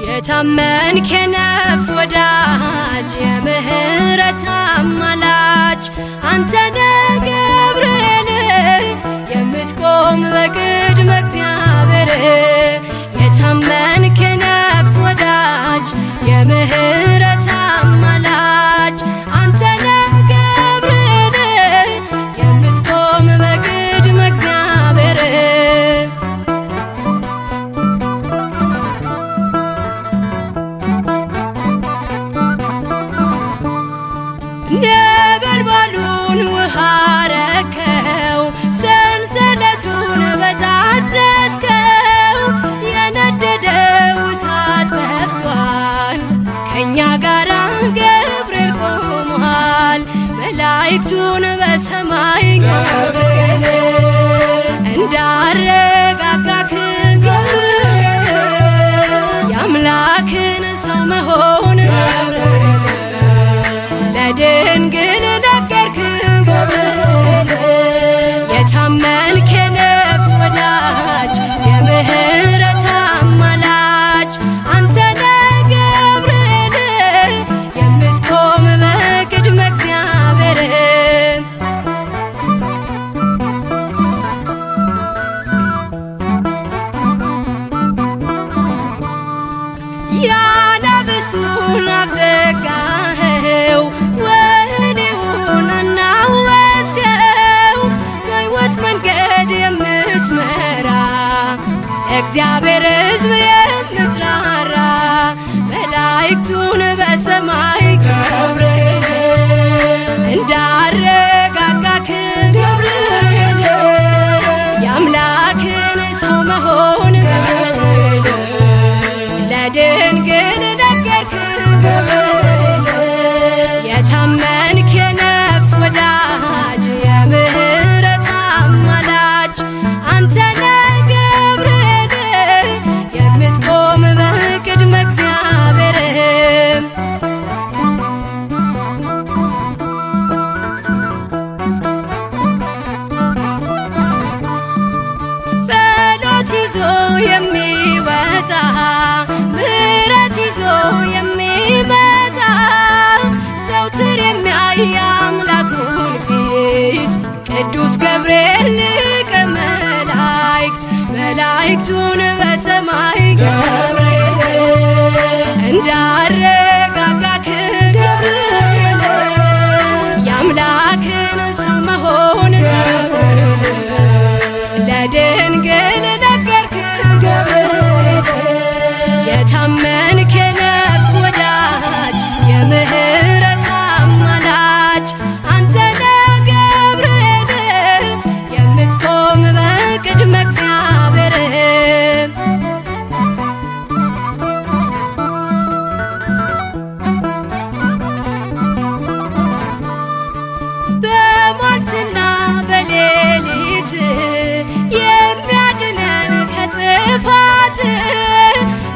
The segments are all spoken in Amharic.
የታመንክ የነፍስ ወዳጅ የምህረት አማላጅ አንተነ ገብርኤል የምትቆም በቅድመ እግዚአብሔር የታመንክ የነፍስ ወዳጅ የምህረት አማላጅ አንተነ ገብርኤል የምትቆም በቅድመ እግዚአብሔር ነበልባሉን ውሃ ረከው ሰንሰለቱን በጣጠስከው የነደደው እሳት ጠፍቷል ከእኛ ጋር ገብርኤል ቆሟል መላእክቱን በሰማይ ገብርኤል እንዳረጋጋክ ገብርኤል የአምላክን ሰው መሆን ገብርኤል ለድንግል ነገርክ ገብርኤል የታመንክ የነፍስ ወዳጅ የምህረት አማላጅ አንተነ ገብርኤል ገብርኤል እንዳረጋጋክ ገብርኤል የአምላክን ሰው መሆን ለድንግል ነገርክ ገብርኤል የታመንክ የነፍስ ወዳጅ የምህረት አማላጅ አንተ ነህ ገብርኤል የምትቆም በቅድመ እግዚአብሔር በሟርትና በሌሊት የሚያድነን ከጥፋት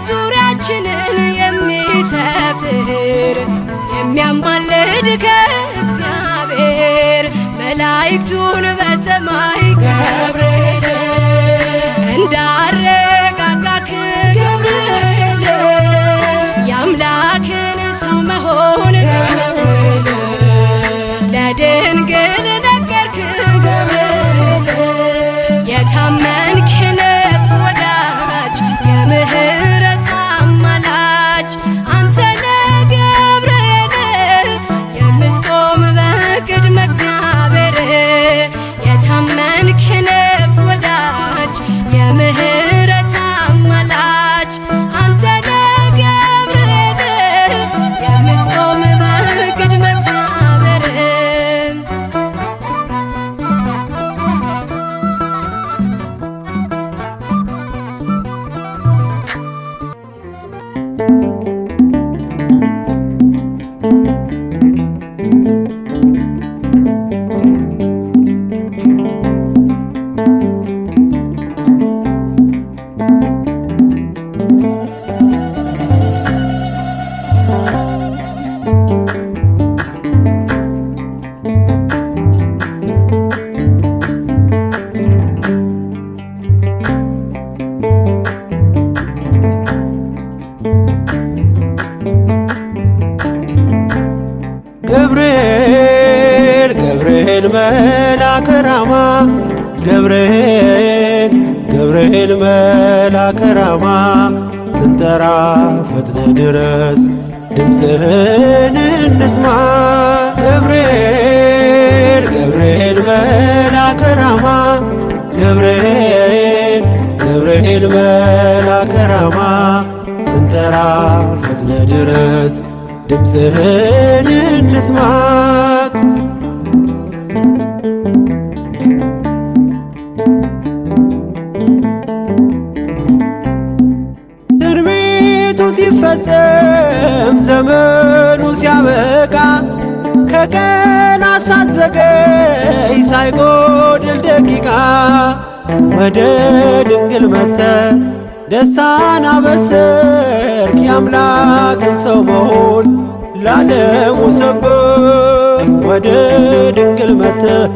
ዙሪያችንን የሚሰፍር የሚያማልድ ከእግዚአብሔር መላእክቱን በሰማይ ገብርኤል እንዳረጋጋክ ገብርኤል የአምላክን ሰው መሆን ለድንግል ነገርክ ገብርኤል የታመንክ የነፍስ ወዳጅ የምህረት አማላጅ አንተ ነህ ገብርኤል የምትቆም በቅድመ እግዚአብሔር የታመንክ የነፍስ ወዳጅ የምህረት አማላጅ አንተ ነህ ገብርኤል የምትቆም በቅድመ እግዚአብሔር ገብርኤል ገብርኤል መልአከ ራማ ገብርኤል ገብርኤል መልአከ ራማ ስንጠራ ፈጥነ ድረስ ድምፅህን እንስማ ገብርኤል ገብርኤል መልአከ ራማ ገብርኤል ገብርኤል መልአከ ራማ ስንጠራ ፈጥነ ድረስ ድምፅህን እንስማ ትንቢቱ ሲፈጸም ዘመኑ ሲያበቃ ከቀናት ሳትዘገይ ሳይጎድል ደቂቃ ወደ ድንግል መጥተህ ደስታን አበሰርክ የአምላክን ሰው መሆን ለዓለሙ ሰበክ ወደ ድንግል መጥተህ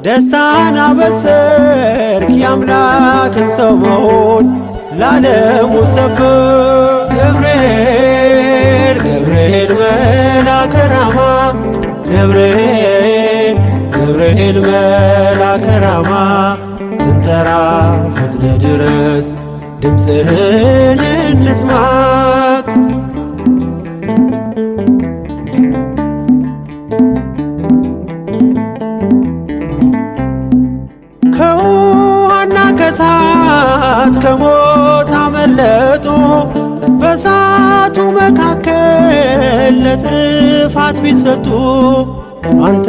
ደስታን አበሰርክ የአምላክን ሰው መሆን ለዓለሙ ሰበክ ገብርኤል ገብርኤል መልአከ ራማ ገብርኤል ገብርኤል መልአከ ራማ ስንጠራ ፈጥነ ድረስ ድምፅህን እንስማ ከውሃና ከእሳት ከሞት አመለጡ በእሳቱ መካከል ለጥፋት ቢሰጡ አንተ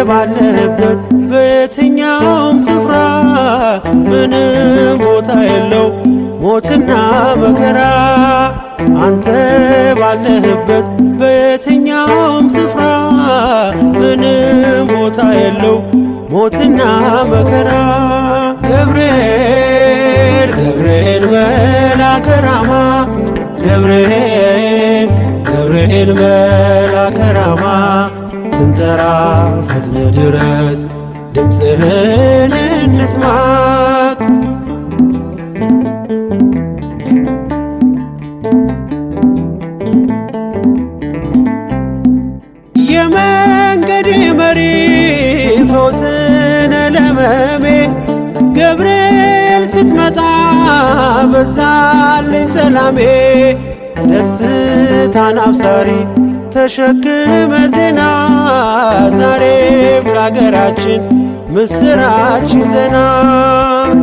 ባለህበት በየትኛውም ስፍራ ምንም ቦታ የለው ሞትና መከራ አንተ ባለህበት በየትኛውም ስፍራ ምንም ቦታ የለው ሞትና መከራ ገብርኤል ገብርኤል መልአከ ራማ ገብርኤል ገብርኤል መልአከ ራማ ስንጠራ ፈጥነ ድረስ ድምፅህን እንስማ የመንገዴ መሪ ፈውስነ ለመሜ ገብርኤል ስትመጣ ስትመጣ በዛልኝ ሰላሜ ደስታን አብሳሪ ተሸክመ ዜና ዛሬም ለአገራችን ምስራች ይዘና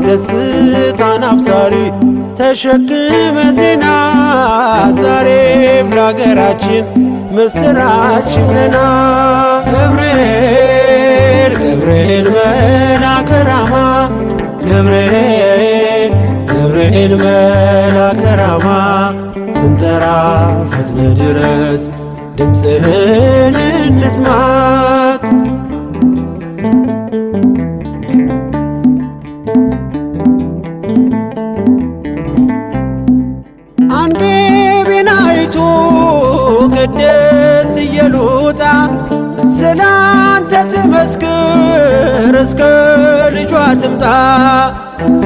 ደስታን አብሳሪ ተሸክመ ዜና ዛሬም ለአገራችን ምስራች ይዘና ገብርኤል ገብርኤል መልአከ ራማ ገብርኤል ገብርኤል መልአከ ራማ ስንጠራ ፈጥነ ድረስ ድምፅህን እንስማ አንገቤን አይቶ ቅድስት ኢየሉጣ ስላንተ ትመስክር እስከ ልጇ ትምጣ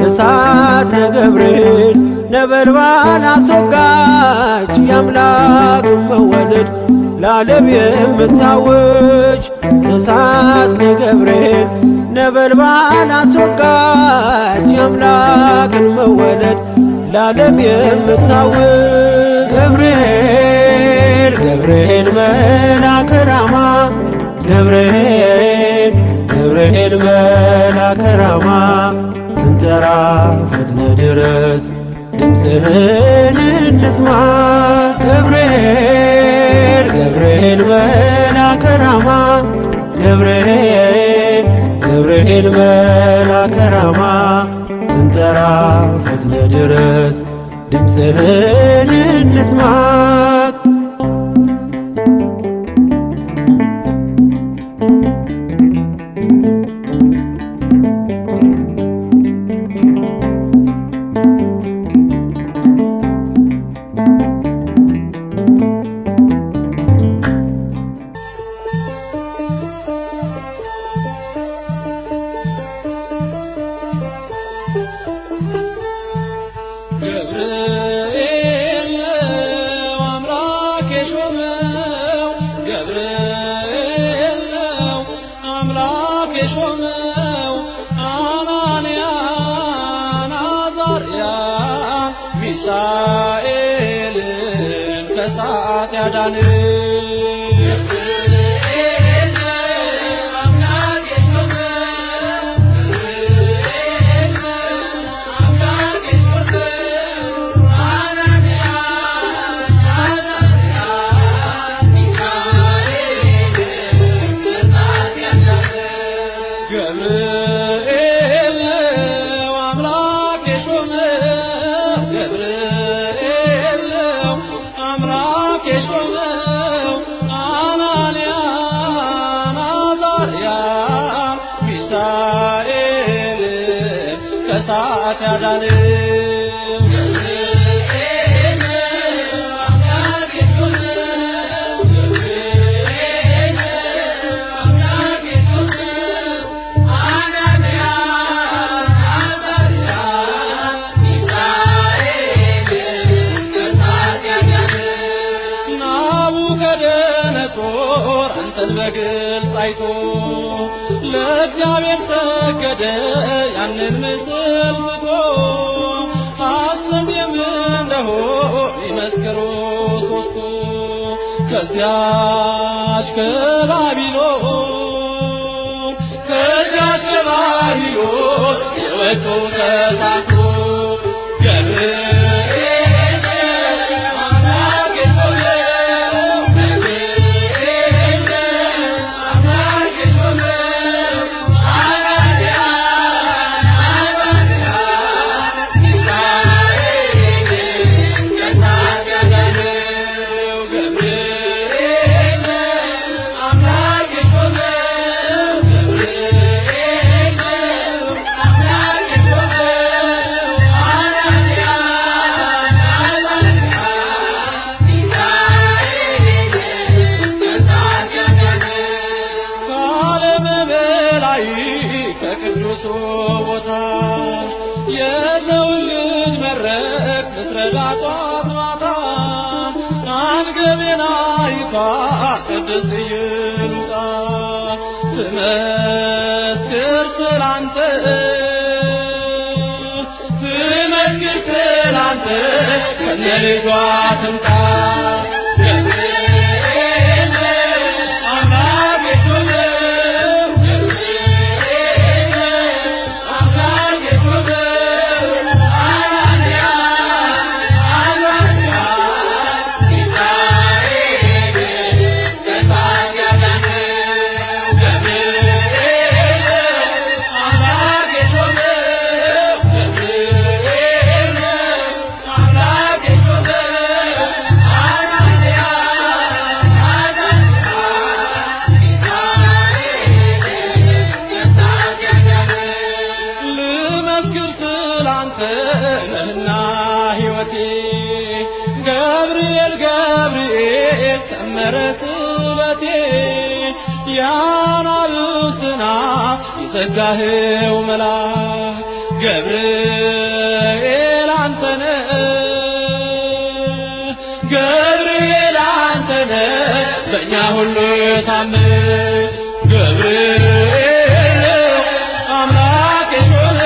እሳት ነገብርኤል ነበልባል አስወጋች የአምላክ መወለድ ለዓለም የምታውጅ እሳት ነገብርኤል ነበልባል አስወጋች የአምላክን መወለድ ለዓለም የምታውጅ ገብርኤል ገብርኤል መልአከ ራማ ገብርኤል ገብርኤል መልአከ ራማ ስንጠራ ፈጥነ ድረስ ድምፅህን እንስማ ገብርኤል ገብርኤል መልአከ ራማ ገብርኤል ገብርኤል መልአከ ራማ ስንጠራ ፈጥነ ድረስ ድምፅህን እንስማ ገብርኤል ነው አምላክ የሾመው ገብርኤል ነው አምላክ የሾመው አናንያን አዛርያን ሚሳኤልን ከእሳት ያዳን ገብርኤል ነው አምላክ የሾመው ገብርኤል ነው አምላክ የሾመው አናንያን አዛርያን ሚሳኤልን ከእሳት ያዳን ናቡከደነፆር አንተን በግልጽ አይቶ ለእግዚአብሔር ሰገደ ያንን ምስል ትቶ ሐሰት እንደሆን ይመስክሩ ሦስቱ ከዚያች ከባቢሎን የወጡ ተሳቱ ከቅዱሱ ቦታ የሰው ልጅ መድረክ ልትረዳ ጧት ማታ አንገቤን አይቷ ቅድስት ኢየሉጣ ትመስክር ስላንተ ልመስክር ስላንተ ከነልጇ ትምጣ ስላንተ ነህና ሕይወቴ ገብርኤል ገብርኤል ሰመረ ስለቴ የአናብስትን አፍ የዘጋኸው መልአክ ገብርኤል አንተነ ገብርኤል አንተነ በእኛ ሁሉ የታመን ገብርኤል አምላክ የሾመ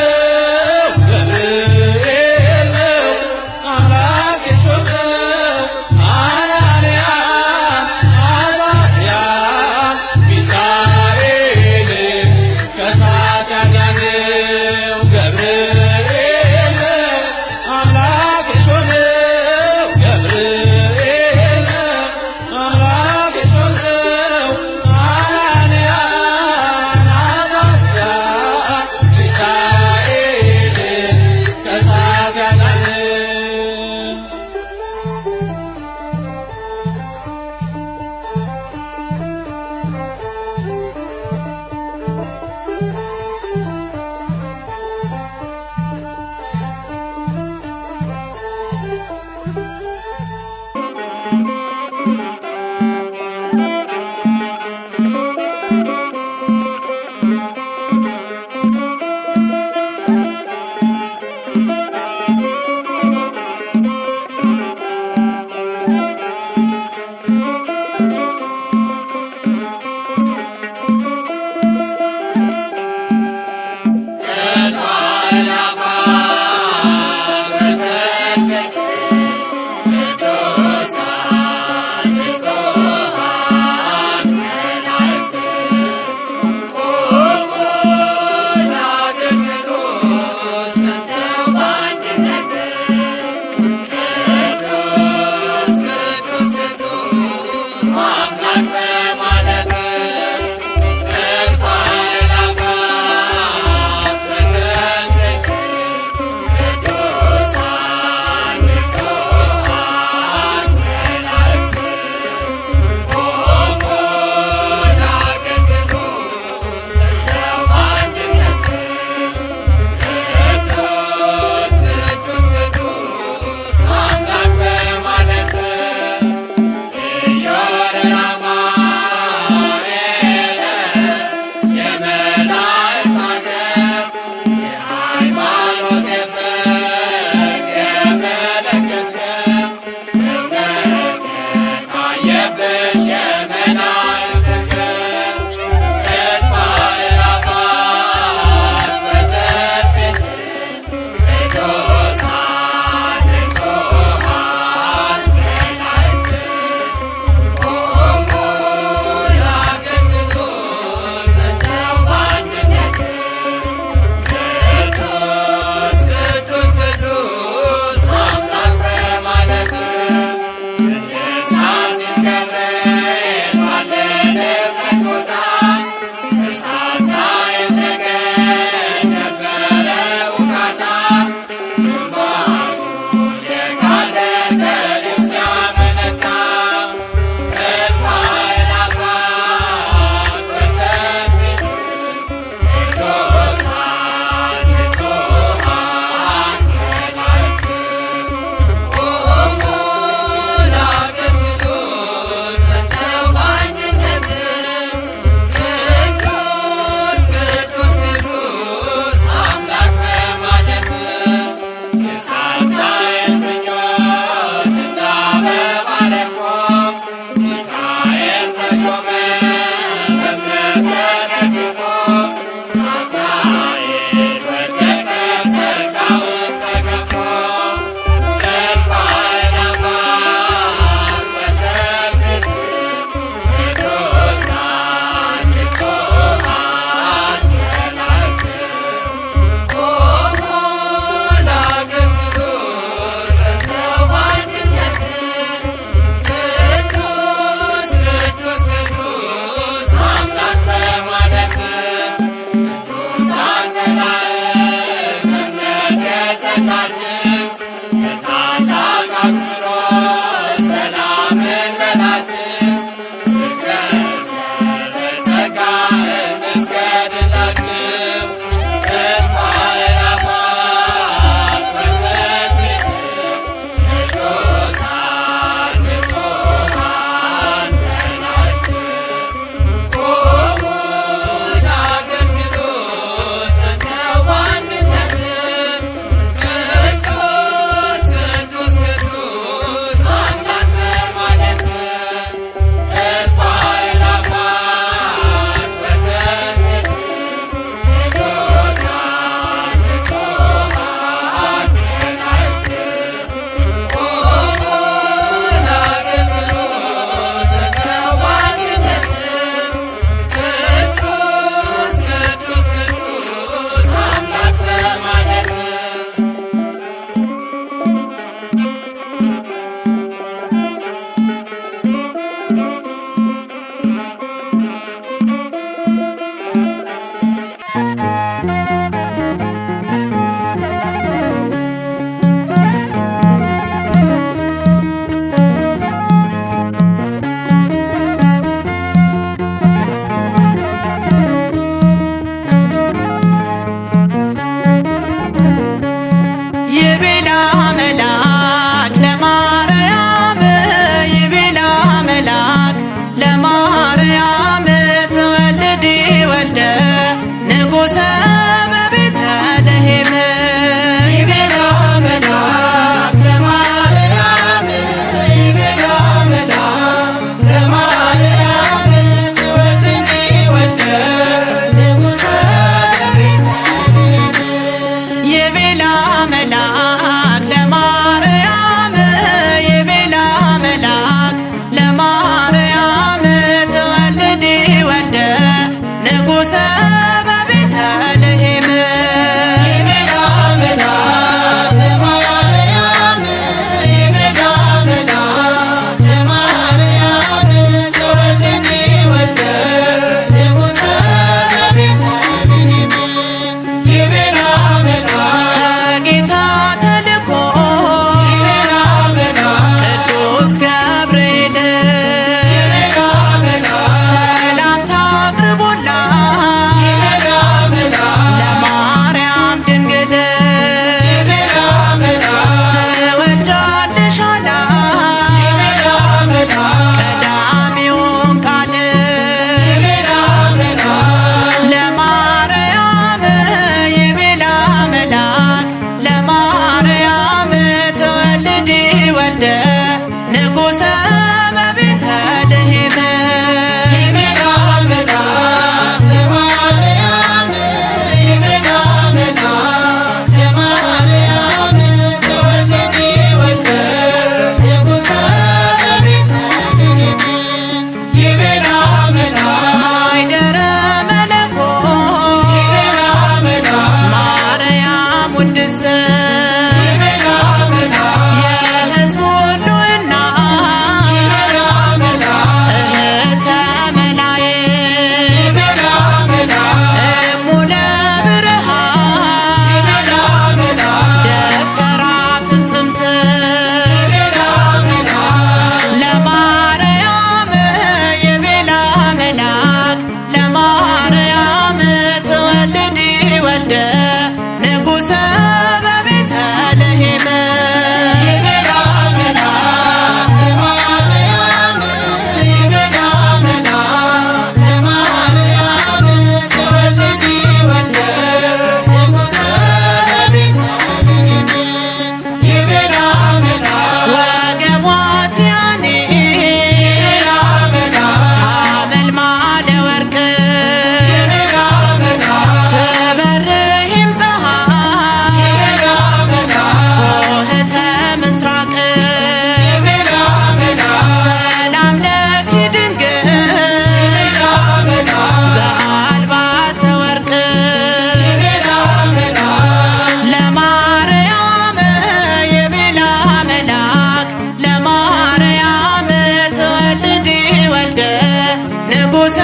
ንጉሠ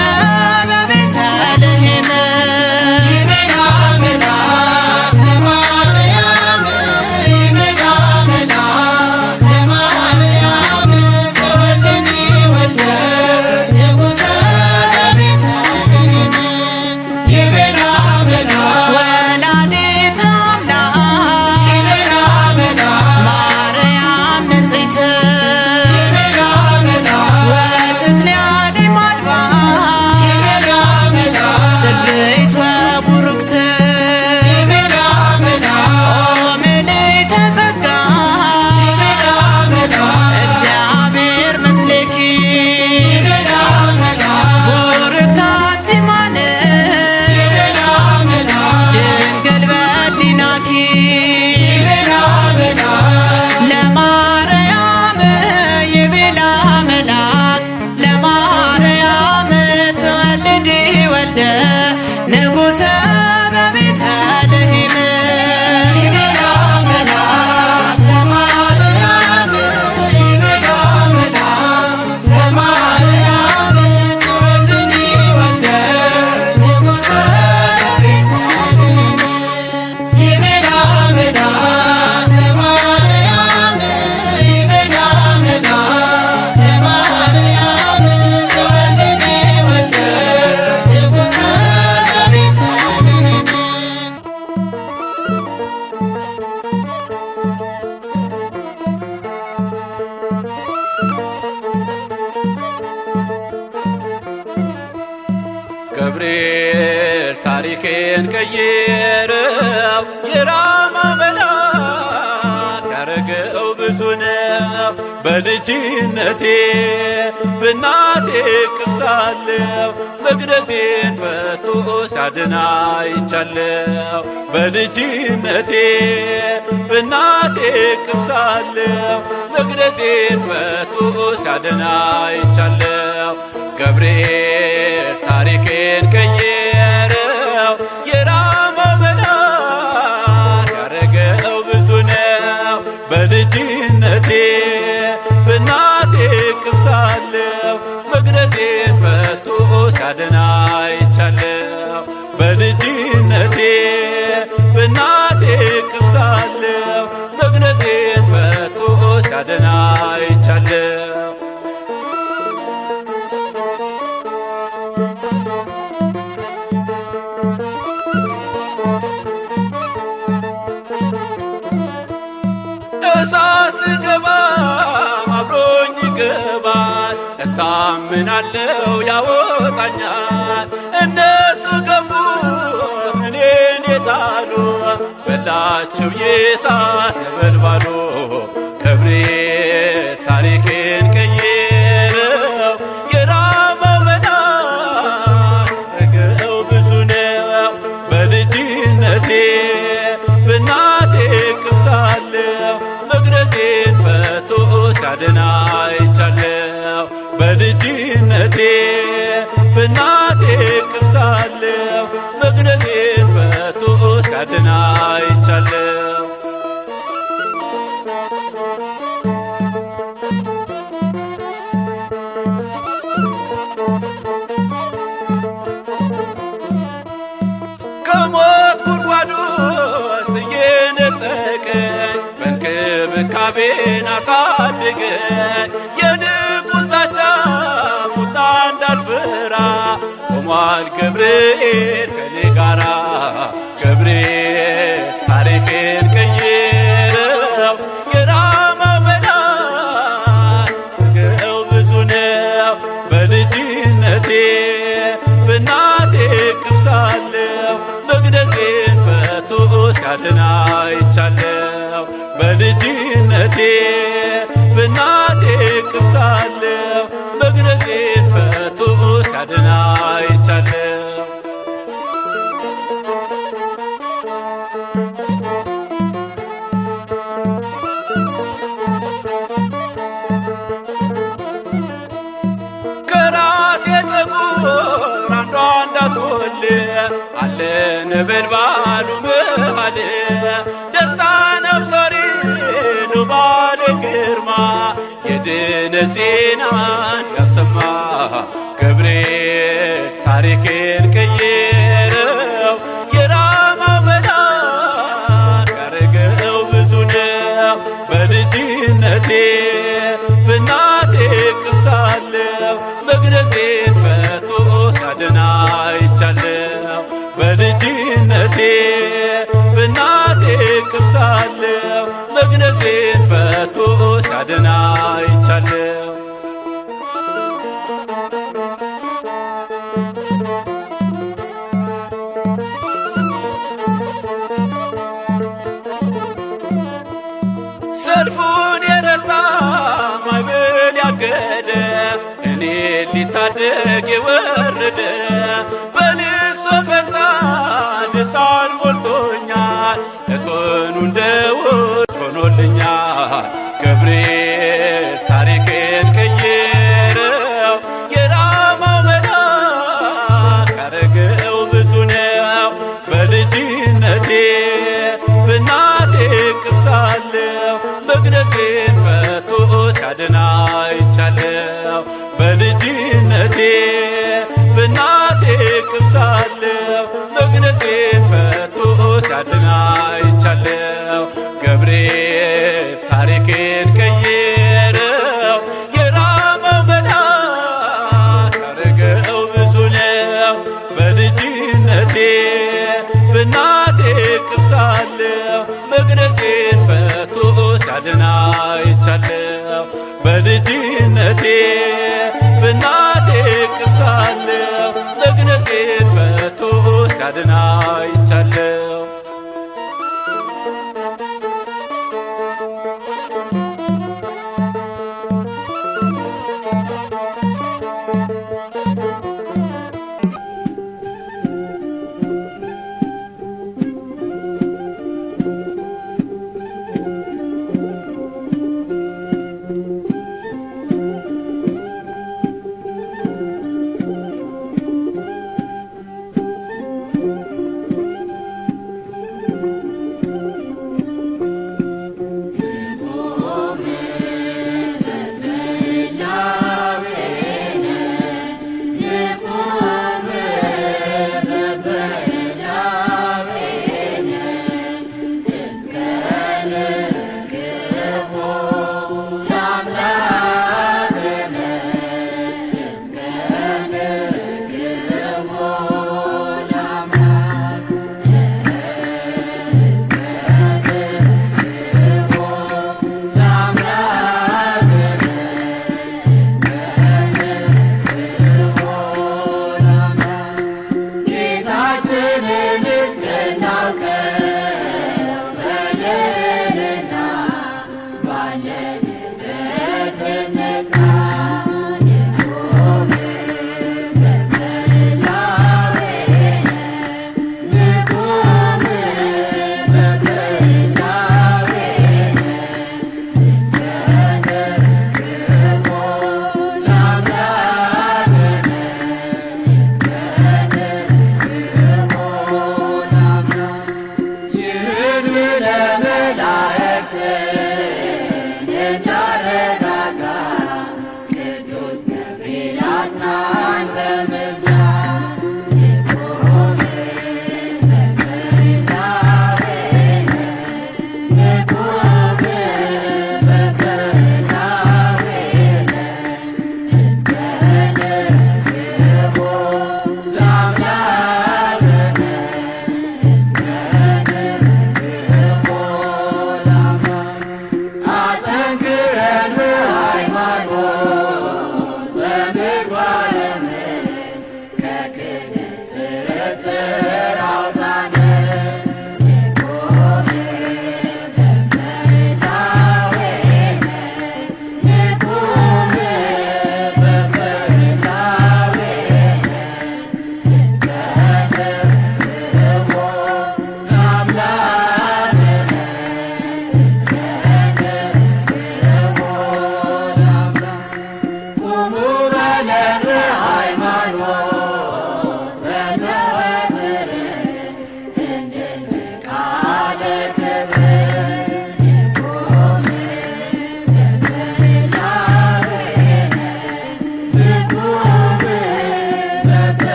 በቤተልሔም ይመጣ መልአክ ለማርያም ይመጣ መልአክ ለማርያም ጸሎተኒ ወልደ ንጉሠ በቤተልሔም ይመጣ መልአክ ወላዲተ አምላክ ይመጣ መልአክ ማርያም ንጽሕት ይመጣ መልአክ ወትትልዓሌም አድባር ይመጣ መልአክ ስብሕት ወቡርክት ይመጣ መልአክ ኦ ምልዕተ ጸጋ ይመጣ መልአክ እግዚአብሔር ምስሌኪ ይመጣ መልአክ ቡርክት አንቲ እማንእት ይመጣ መልአክ ድንግል በሊናኪ ይመጣ መልአክ ለማርያም ይቤላ መልአክ ለማርያም ትወልዲ ወልደ ንጉሠ በቤተልሔም ይመጣ መልአክ ለማርያም ይመጣ መልአክ ለማርያም ትወልድኒ ወልደ ንጉሠ በቤተልሔም ይመጣ መልአክ ለማርያም ይመጣ መልአክ ለማርያም ትወልድኒ ወልደ ንጉሠ በቤተልሔም ገብርኤል ታሪኬን ቀየረው የራማ መልአክ ያረገው ብዙ ነው። በልጅነቴ በእናቴ እቅፍ ሳለሁ መቅደሴን ፈቶ ሲያድን አይቻለሁ። በልጅነቴ በእናቴ እቅፍ ሳለሁ መቅደሴን ፈቶ ሲያድን አይቻለሁ። ገብርኤል ታሪኬን ቀየረው የራማ መልአክ ያረገው ብዙ ነው። በልጅነቴ በእናቴ እቅፍ ሳለሁ መቅደሴን ፈቶ ሲያድን አይቻለሁ። በልጅነቴ በእናቴ እቅፍ ሳለሁ መቅደሴን ፈቶ ሲያድን አይቻለሁ። እሳት ስገባ አብሮኝ ይገባል። እታምናለው ያወጣኛል። እነሱ ገቡ እኔን የጣሉ በላቸው የእሳት ነበልባሉ። ገብርኤል ታሪኬን ቀየረው የራማው መልአክ ያረገው ብዙ ነው። በልጅነቴ በእናቴ እቅፍ ሳለሁ መቅደሴን ፈቶ ሲያድን አይቻለሁ። በልጅነቴ በእናቴ እቅፍ ሳለሁ መቅደሴን ፈቶ ሲያድን አይቻለሁ። ከሞት ጉድጓድ ውስጥ እየነጠቀኝ በእንክብካቤን አሳድገኝ። የንጉሥ ዛቻ ቁጣ እንዳልፈራ ቆሟል ገብርኤል ከኔ ጋራ። ገብርኤል ታሪኬን ቀየረው የራማው መልአክ ያረገው ብዙ ነው። በልጅነቴ በእናቴ እቅፍ ሳለሁ መቅደሴን ፈቶ ሲያድን አይቻለሁ። በልጅነቴ በእናቴ እቅፍ ሳለሁ መቅደሴን ፈቶ ሲያድን አይቻለሁ። ከራሴ ፀጉር አንዷ እንዳትወል አለ ነበልባሉ መሃል ደስታ ነብሰሪ ነው ባለ ግርማ የድነት ዜናን ያሰማ ገብርኤል ገብርኤል ታሪኬን ቀየረው የራማው መልአክ ያረገው ብዙ ነው። በልጅነቴ በእናቴ እቅፍ ሳለሁ መግነዜን ፈቶ ሲያድን አይቻለሁ። በልጅነቴ በእናቴ እቅፍ ሳለሁ መግነዜን ፈቶ ሲያድን አይቻለሁ። ሰልፉን የረታ ማዕበል ያገደ እኔ ሊታደግ የወረደ በልቅሶ ፈንታ ደስታን ሞልቶኛል። እቶኑ እንደ ውድ ሆኖልኛል። ገብርኤል ታሪኬን ቀየረው የራማው መልአክ ያረገው ብዙ ነው። በልጅነቴ በእናቴ እቅፍ ሳለሁ መግነዜን ፈቶ ሲያድን አይቻለሁ። በልጅነቴ በእናቴ እቅፍ ሳለሁ መግነዜን ፈቶ ሲያድን አይቻለሁ። ገብርኤል ታሪኬን ቀየረው የራማው መልአክ ያረገው ብዙ ነው። በልጅነቴ በእናቴ እቅፍ ሳለሁ መግነዜን ፈቶ ሲያድን አይቻለሁ። በልጅነቴ በእናቴ እቅፍ ሳለሁ መግነዜን ፈቶ ሲያድን አይቻለሁ።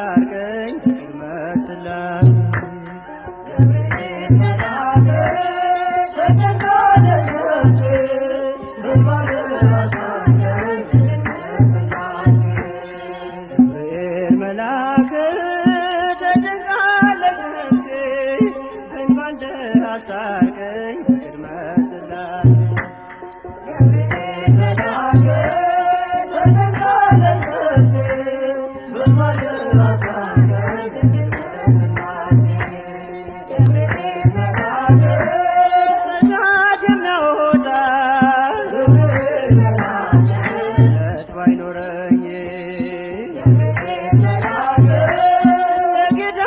አስታርቀኝ በቅድመ ሥላሴ ገብርኤል መልአክ ተጨንቃለች ነፍሴ በእንባልደ አስታርቀኝ በቅድመ ሥላሴ ከእሳት የሚያወጣ እምነት ባይኖረኝ የጌታ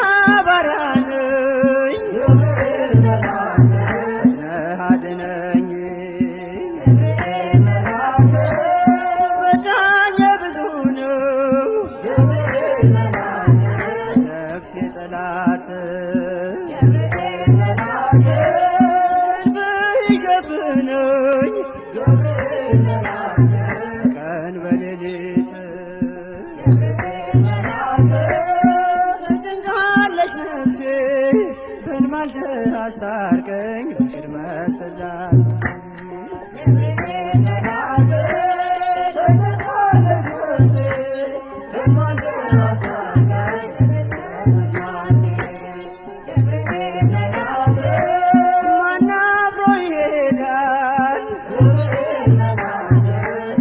ባሪያ ነኝ ፈጥነህ አድነኝ ፈታኝ ብዙ ነው ነፍሴ ጠላት ክንፍህ ይሸፍነኝ ቀን በሌሊት ተጨንቃለች ነፍሴ በእንባልደ አስታርቀኝ በቅድመ ሥላሴ ማን አፍሮ ይሄዳል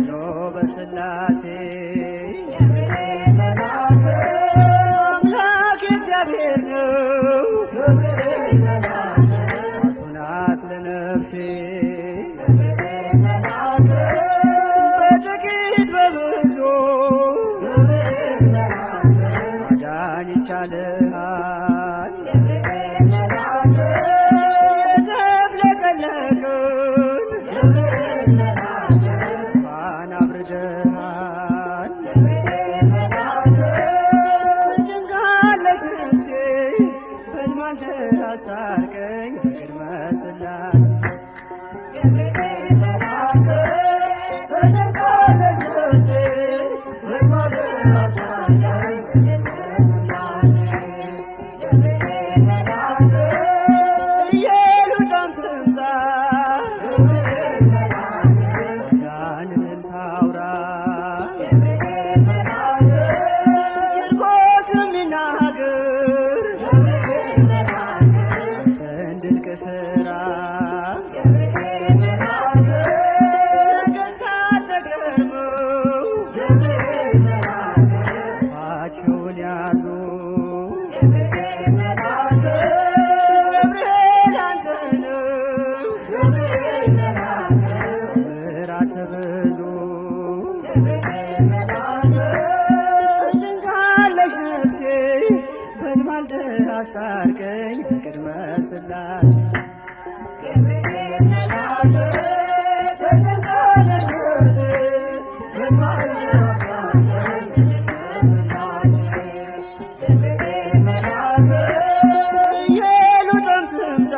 ኖ በሥላሴ አምላክ እግዚአብሔር ነው ዋስ ናት ለነፍሴ በጥቂት በብዙ ማዳን ይቻልሃል የተፍለቀለቅን ፋና አብርደሃል ተጨንቃለች ነፍሴ በእንባልደ አስታርቀኝ በቅድመ ሥላሴ ኢየሉጣም ትምጣ ማዳንህን ታውራ ቂርቆስም ይናገር አንተን ድንቅ ሥራ ነገሥታት ተገርመው አፋቸውን ያዙ ገብርኤል አንተ ነህ ተአምራት ብዙ ተጨንቃለች ነፍሴ በእንባልደ አስታርቀኝ በቅድመ ሥላሴ ኢየሉጣም ትምጣ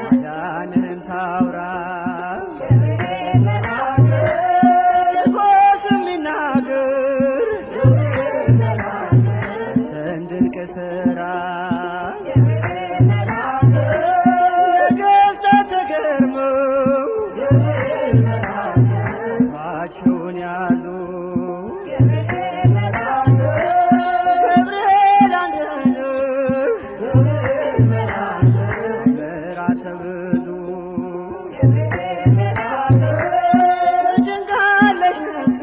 ማዳንህን ታውራ ቂርቆስም ይናገር አንተን ድንቅ ሥራ ነገሥታት ተገርመው አፋቸውን ያዙ ገብርኤል አንተ ነህ ተአምራት ብዙ ተጨንቃለች ነፍሴ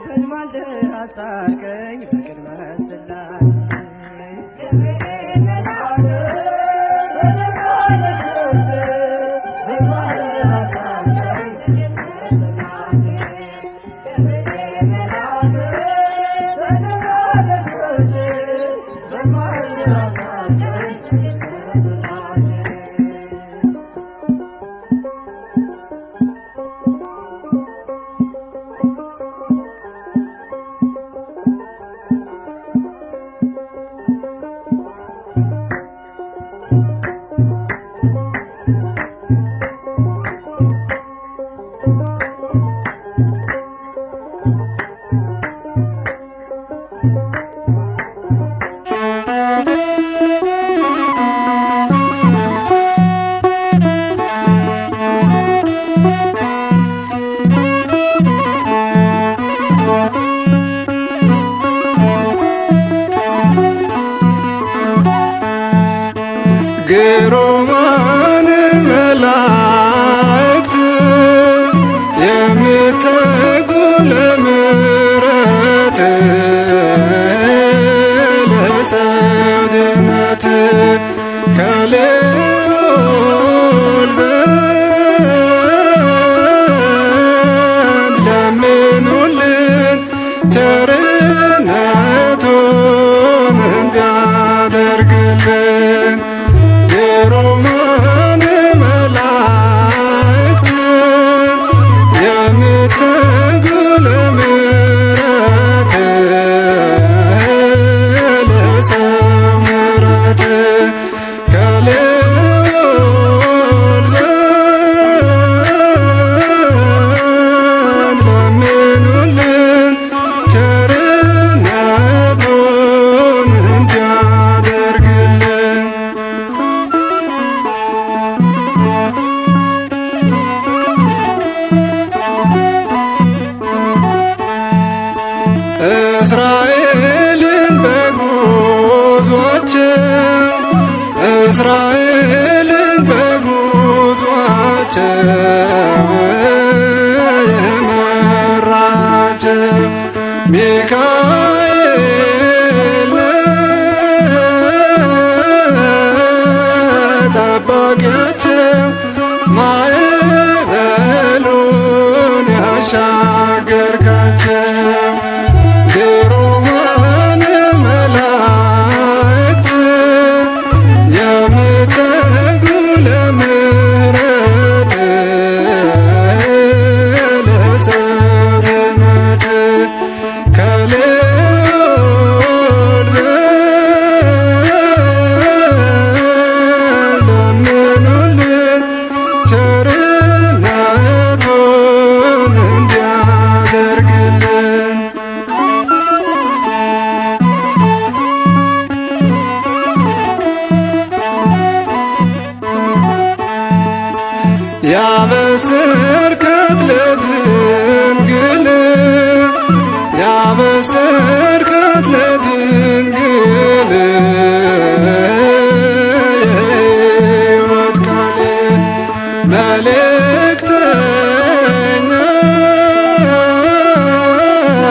በእንባልደ አስታርቀኝ በቅድመ ሥላሴ ግሩማን መላእክት የምትተጉ ለምሕረት ለሰው ድነት ከልዑል ዘንድ ለምኑልን ቸርነቱን እንዲያደርግልን ግሩማን መላእክት የምትተጉ ለምሕረት ለሰው ምሕረት ከልዑል ዘንድ ለምኑልን ቸርነቱን እንዲያደርግልን እስራኤልን በጉዟቸው የመራቸው ሚካኤል ጠባቂያቸው ማዕበሉን ያሻገርካቸው ግሩማን መላእክት የምትተጉ ለምሕረት ለሰው ድነት ከልዑል ዘንድ ለምኑልን ቸርነቱን እንዲያደርግልን ያበስርካት ለድንግል ያበስርካት ለድንግል የሕይወት ቃል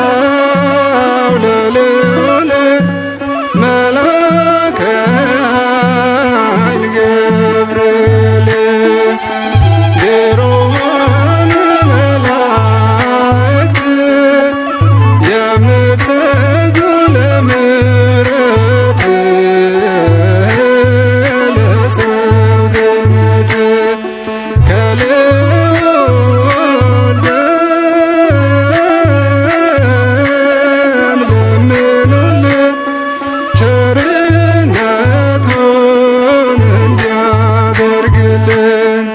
መልእክተኛው ለልዑል መልአከ ኃይል ገብርኤል ግሩማን መላእክት የምትተጉ ለምሕረት ለሰው ድነት ከልዑል ዘንድ ለምኑልን ቸርነቱን እንዲያደርግልን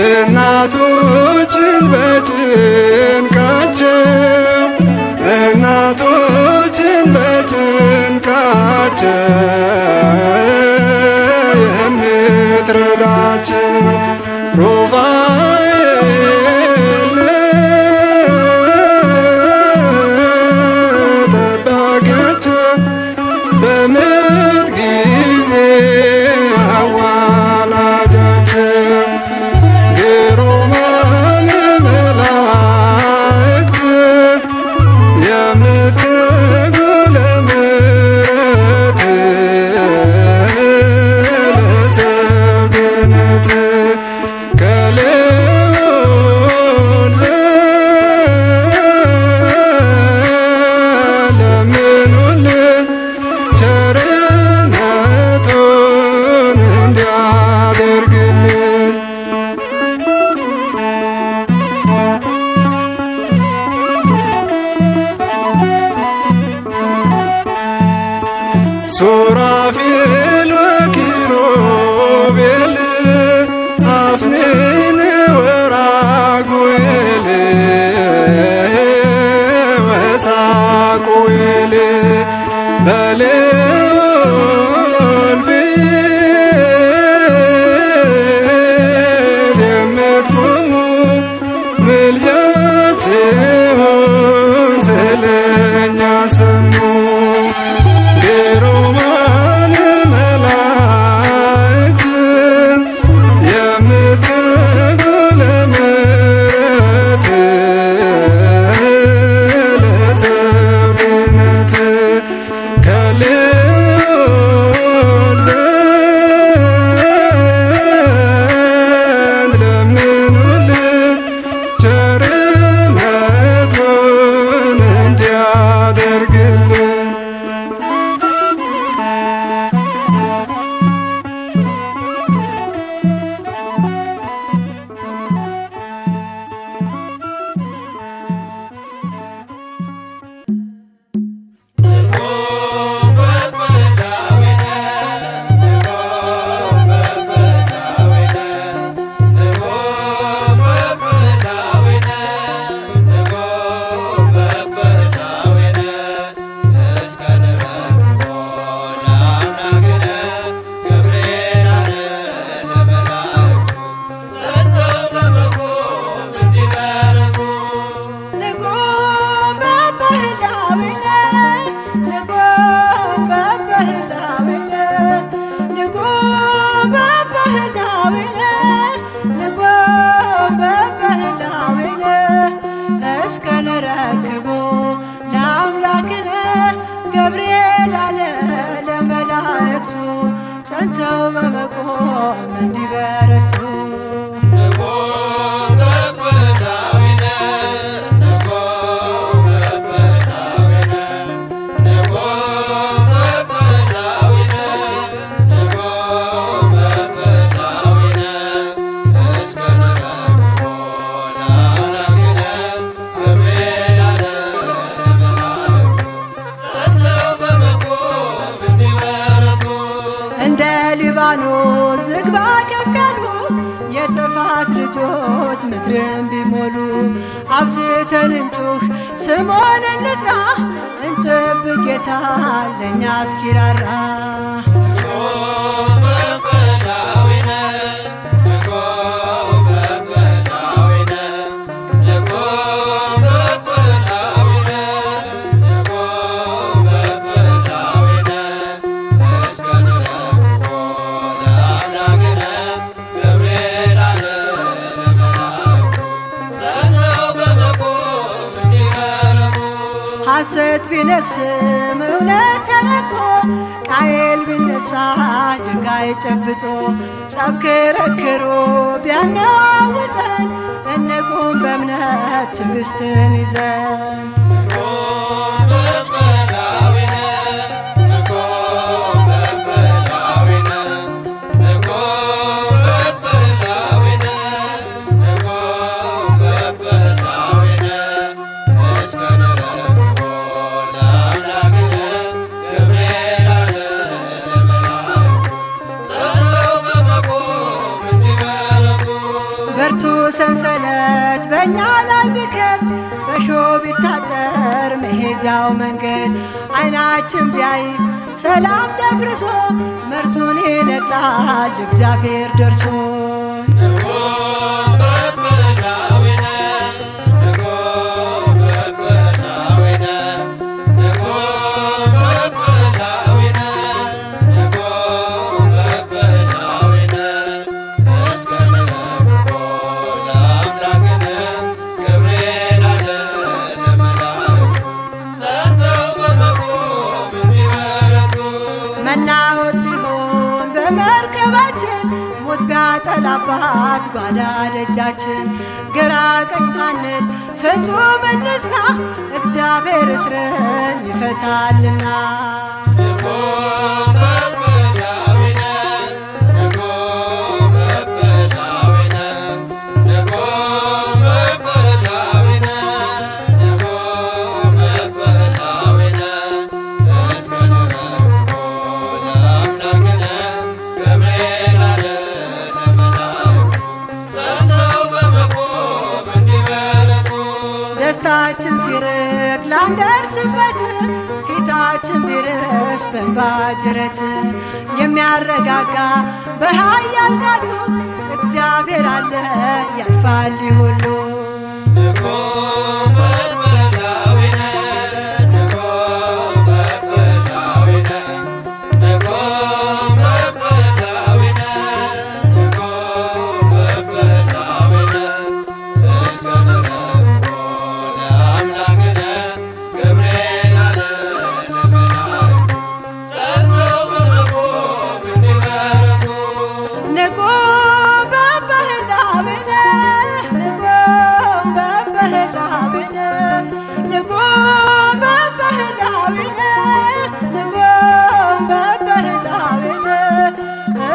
እናቶችን በጭንቃቸው የምትረዳቸው ሩፋኤል ጠባቂያቸው በምጥ ጊዜ አዋላጃቸው ግሩማን መላእክት የምትተጉ ለምሕረት ለሰው ድነት ከልዑል በህላዌነ ንቆም በህላዌነ እስከ ንረክቦ ለአምላክነ ገብርኤል አለ ለመላእክቱ ጸንተው በመቆም እንዲበረቱ ሊባኖስ ዝግባ ከፍ ያሉ የጥፋት ልጆች ምድርን ቢሞሉ አብዝተን እንጩህ ስሙን እንጥራ እንጠብቅ ጌታ ለእኛ እስኪራራ ሐሰት ቢነግስም እውነት ተረግጦ ቃየል ቢነሳ ድንጋይ ጨብጦ ጸብ ክርክሩ ቢያነዋውጠን እንቁም በእምነት ትዕግስትን ይዘን ሰንሰለት በእኛ ላይ ቢከብ በሾህ ቢታጠር መሄጃው መንገድ ዓይናችን ቢያይ ሰላም ደፍርሶ መርዙን ይነቅላል እግዚአብሔር ደርሶ መናወጥ ቢሆን በመርከባችን ሞት ቢያጠላባት ጓዳ ደጃችን ግራ ቀኝ ሳንል ፍጹም እንጽና እግዚአብሔር እስርን ይፈታልና ደስታችን ሲርቅ ላንደርስበት ፊታችን ቢርስ በእንባ ጅረት የሚያረጋጋ በኃያል ቃሉ እግዚአብሔር አለ ያልፋል ሁሉ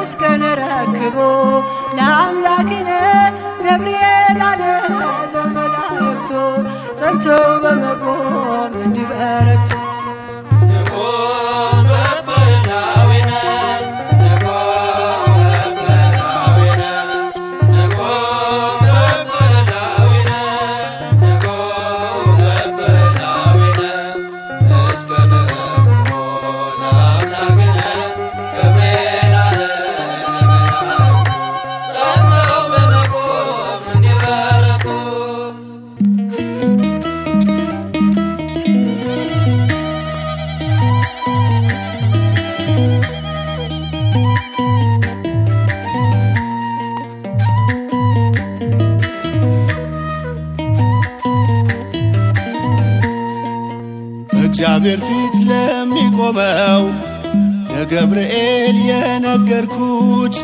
እስከ ንረክቦ ለአምላክነ ገብርኤል አለ ለመላእክቱ ጸንተው በመቆም እንዲበረቱ በእግዚአብሔር ፊት ለሚቆመው ለገብርኤል የነገርኩት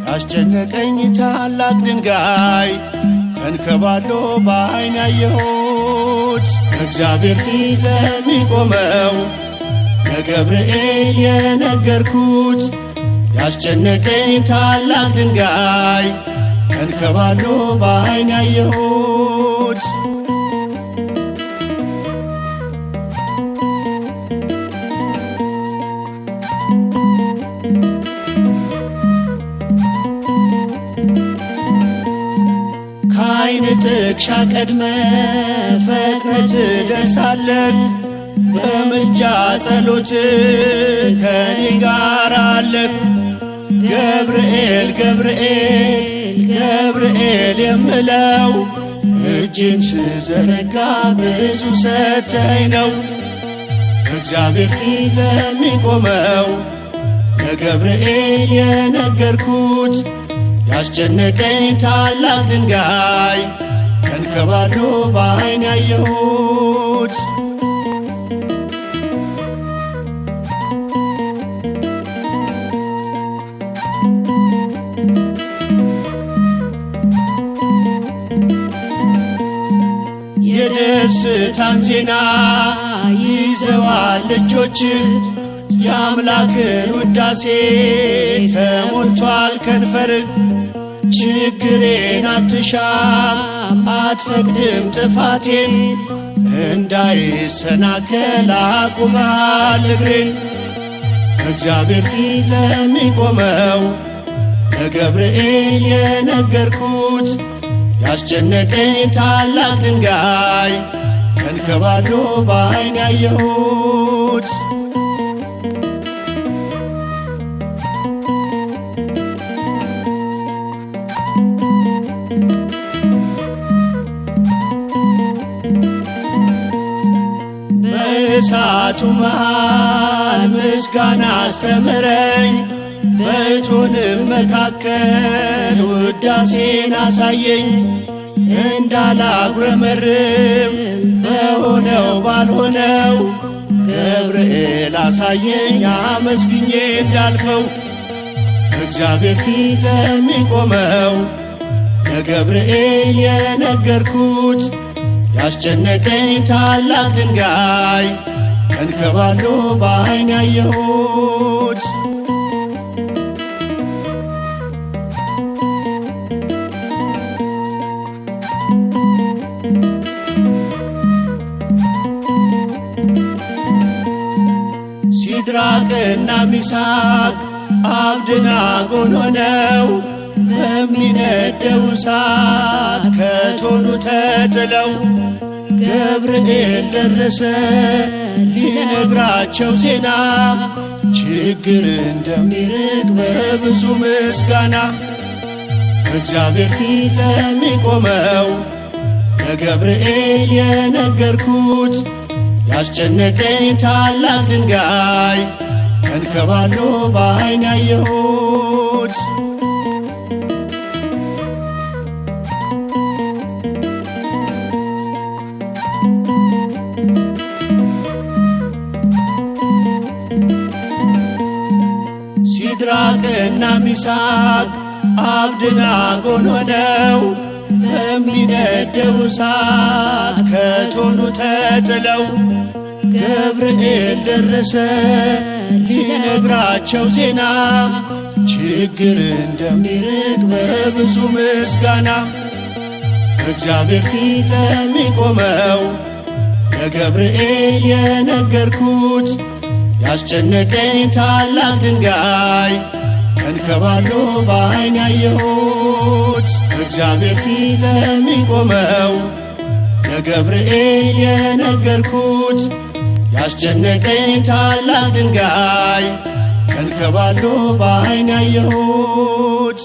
ያስጨነቀኝ ታላቅ ድንጋይ ተንከባሎ በዓይን ያየሁት። በእግዚአብሔር ፊት ለሚቆመው ለገብርኤል የነገርኩት ያስጨነቀኝ ታላቅ ድንጋይ ተንከባሎ በዓይን ያየሁት። ከዓይን ጥቅሻ ቀድመ ፈጥነህ ትደርሳለህ። በምልጃ ጸሎት ከኔ ጋር አለህ። ገብርኤል ገብርኤል ገብርኤል የምለው እጅን ስዘረጋ ብዙ ሰጠኝ ነው። በእግዚአብሔር ፊት ለሚቆመው ለገብርኤል የነገርኩት ያስጨነቀኝ ታላቅ ድንጋይ ተንከባሎ በዓይን ያየሁት። የደስታን ዜና ይዘዋል እጆችህ፣ የአምላክን ውዳሴ ተሞልቷል ከንፈርህ። ችግሬን አትሻም አትፈቅድም ጥፋቴን፣ እንዳይሰናከል አቁመሃል እግሬን። በእግዚአብሔር ፊት ለሚቆመው ለገብርኤል የነገርኩት ያስጨነቀኝ ታላቅ ድንጋይ ተንከባሎ በዓይን ያየሁት። በእሳቱ መሃል ምስጋና አስተምረኝ፣ በእቶንም መካከል ውዳሴን አሳየኝ። እንዳላጉረመርም በሆነው ባልሆነው ገብርኤል አሳየኝ አመስግኜ እንዳልፈው። በእግዚአብሔር ፊት ለሚቆመው ለገብርኤል የነገርኩት ያስጨነቀኝ ታላቅ ድንጋይ ተንከባሎ በዓይን ያየሁት። ሲድራቅና ሚሳቅ አብደናጎን ሆነው በሚነደው እሳት ከእቶኑ ተጥለው ገብርኤል ደረሰ ሊነግራቸው ዜና፣ ችግር እንደሚርቅ በብዙ ምስጋና። በእግዚአብሔር ፊት ለሚቆመው ለገብርኤል የነገርኩት ያስጨነቀኝ ታላቅ ድንጋይ ተንከባሎ በዓይን ያየሁት። ሲድራቅና ሚሳቅ አብደናጎን ሆነው በሚነደው እሳት ከእቶኑ ተጥለው ገብርኤል ደረሰ ሊነግራቸው ዜና፣ ችግር እንደሚርቅ በብዙ ምስጋና። በእግዚአብሔር ፊት ለሚቆመው ለገብርኤል የነገርኩት ያስጨነቀኝ ታላቅ ድንጋይ ተንከባሎ በዓይን ያየሁት። በእግዚአብሔር ፊት ለሚቆመው ለገብርኤል የነገርኩት ያስጨነቀኝ ታላቅ ድንጋይ ተንከባሎ በዓይን ያየሁት።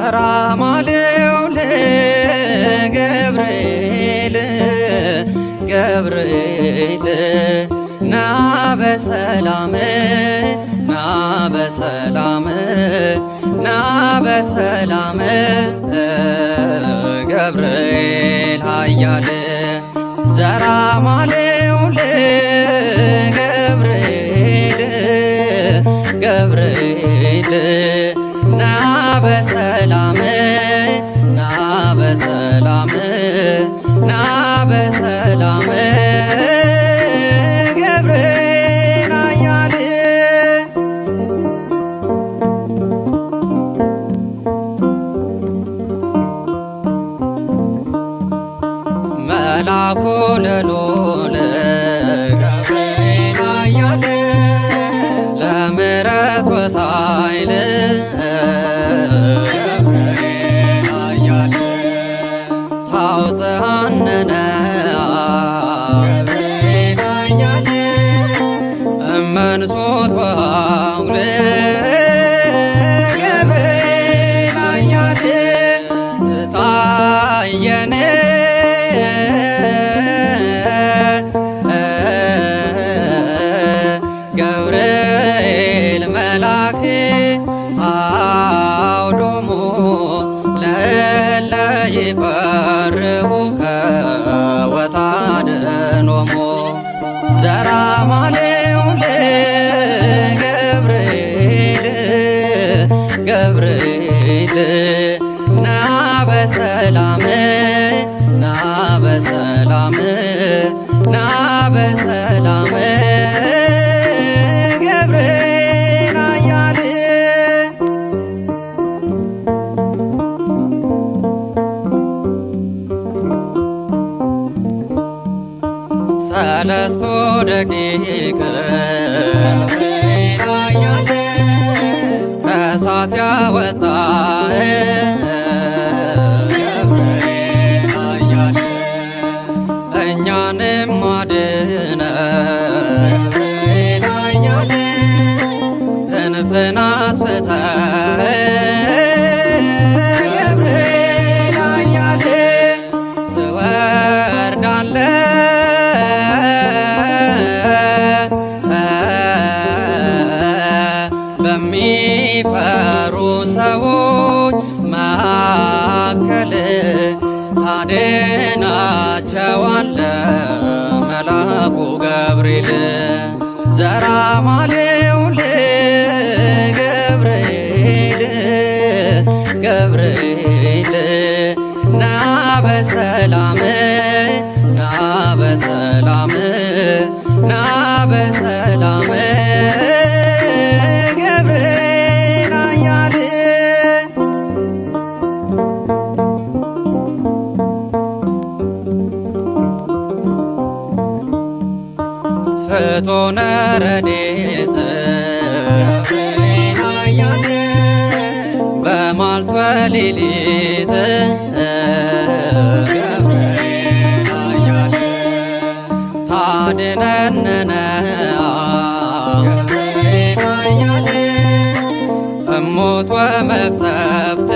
ዘራ ማልውል ገብርኤል ገብርኤል ና በሰላም ና በሰላም ና በሰላም ገብርኤል ኃያል ዘራ ማልውል ገብርኤል ገብርኤል ና በሰላም ና በሰላም ና በሰላም ገብርኤል ኃያል መላኩ ለሎለ ገብርኤል ኃያል ለምሕረት ወሳይል ገብርኤል ኃያል ታውፅአነነ ገብርኤል ኃያል እመንሶት ወሐውል ገብርኤል ኃያል ታየን ገብርኤል መልአክ አውዶሙ ለእለ ይፈርሁከ ወታድኅኖሙ ዘራ ማልውል ገብርኤል ገብርኤል ና በሰላም ና በሰላም ና በሰላም ገብርኤል ኃያል ሰለስቱ ደቂቅ ገብርኤል ኃያል ከእሳት ያወጣህ ገብርኤል ኃያል እኛንም አድነን ገብርኤል ኃያል ክንፍን አስፍተህ ገብርኤል ኃያል ትወርዳለህ በሚፈሩ ሰዎች መካከል ታድናቸዋለህ መልአኩ ገብርኤል ዘራ ማልውል ገብርኤል ገብርኤል ና በሰላም ና በሰላም ና በሰላም ገብርኤል ኃያል ፍጡነ ረድኤት ገብርኤል ኃያል በመዓልት ወሌሊት ገብርኤል ኃያል ታድነነ ገብርኤል ኃያል እሞት ወመቅሰፍት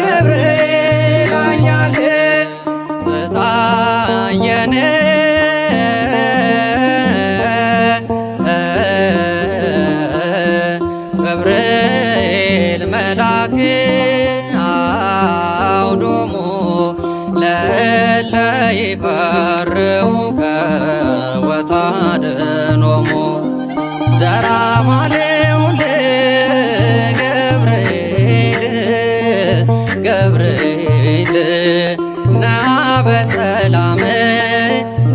ገብርኤል ኃያል ትታየን ገብርኤል መልአክ አውዶሙ ለእለ ይፈርሁከ ወታድኅኖሙ ዘራ ማልውል ገብርኤል ገብርኤል ና በሰላም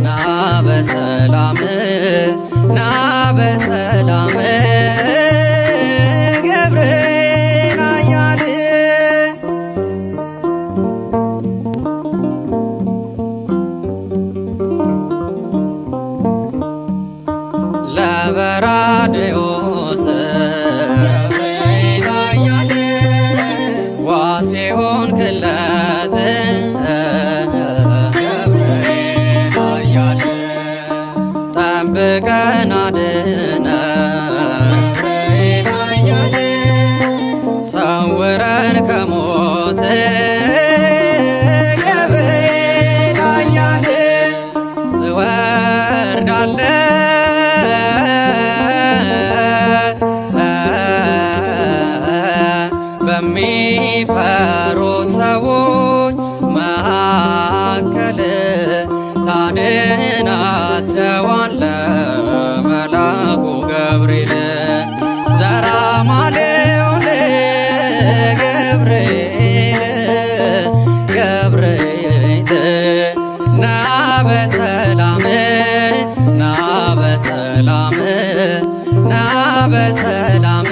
ና በሰላም ና በሰላም ገብርኤል ኃያል ለበራድዮስ ገብርኤል ኃያል ዋሴ ሆንክለት ገብርኤል ሰውረን ከሞት ገብርኤል ኃያል በሚፈሩ ሰዎች መካከል ታድናቸዋለህ መልአኩ ገብርኤል ዘራማሌውል ገብርኤል ና በሰላም ና በሰላም ና በሰላም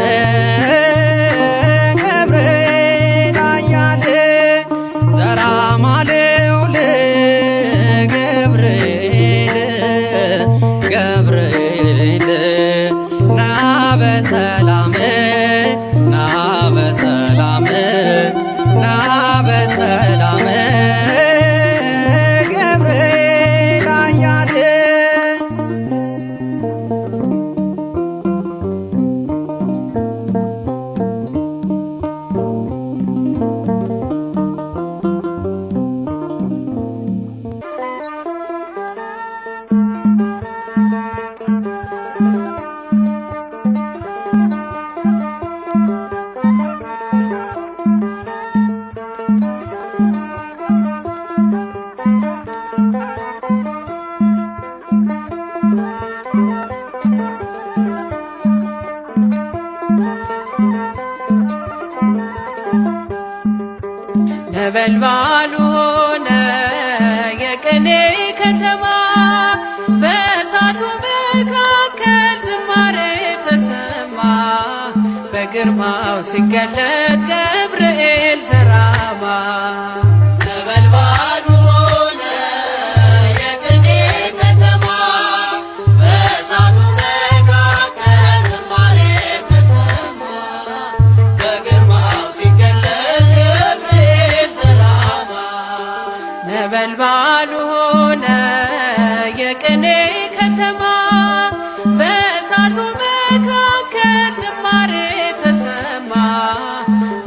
ገብርኤል ኃያል ዘራማሌውል ገብርኤል ና በሰላም ና በሰላም ና በሰላም ገብርኤል ኃያል ነበልባሉ ሆነ የቅኔ ከተማ በእሳቱ መካከል ዝማሬ ተሰማ በግርማው ሲገለጥ ገብርኤል ዘራማ ነበልባሉ ሆነ የቅኔ ከተማ በእሳቱ መካከል ዝማሬ ተሰማ በግርማው ሲገለጥ ነበልባሉ ሆነ የቅኔ ከተማ በእሳቱ መካከል ዝማሬ ተሰማ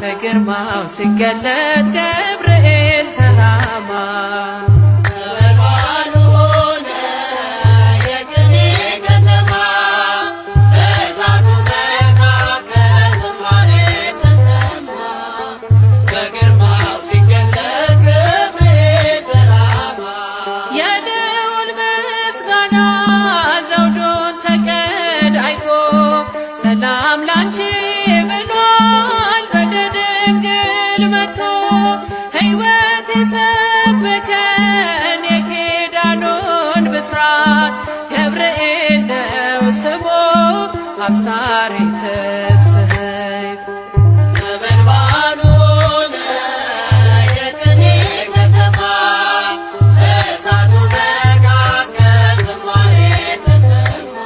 በግርማው ሲገለጥ ገብርኤል ዘራማ ነበልባሉ ሆነ የቅኔ ከተማ በእሳቱ መካከል ዝማሬ ተሰማ በግርማው ሲገለጥ የልዑል ምስጋና ዘውዱን ተቀዳጅቶ ሰላም ላንቺ ብሏል ወደ ድንግል መጥቶ ሕይወት የሰበከን የኪዳኑን ብስራት ገብርኤል ነው ስሙ አብሳሪ ትስሕት ነበልባሉ ሆነ የቅኔ ከተማ በእሳቱ መካከል ዝማሬ ተሰማ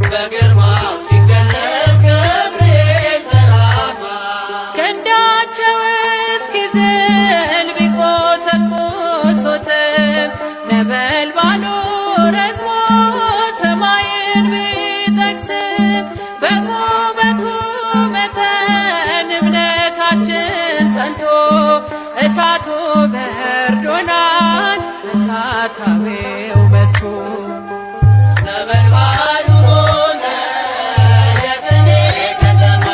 በግርማው ሲገለጥ ገብርኤል ዘራማ ክንዳቸው እስኪዝል ቢቆሰቁሱትም ነበልባሉ ረዝሞ ሰማይን ቢጠቅስም በቁመቱ መጠን እምነታችን ጸንቶ እሳቱ በርዶናል እሳታዊው መጥቶ ነበልባሉ ሆነ የቅኔ ከተማ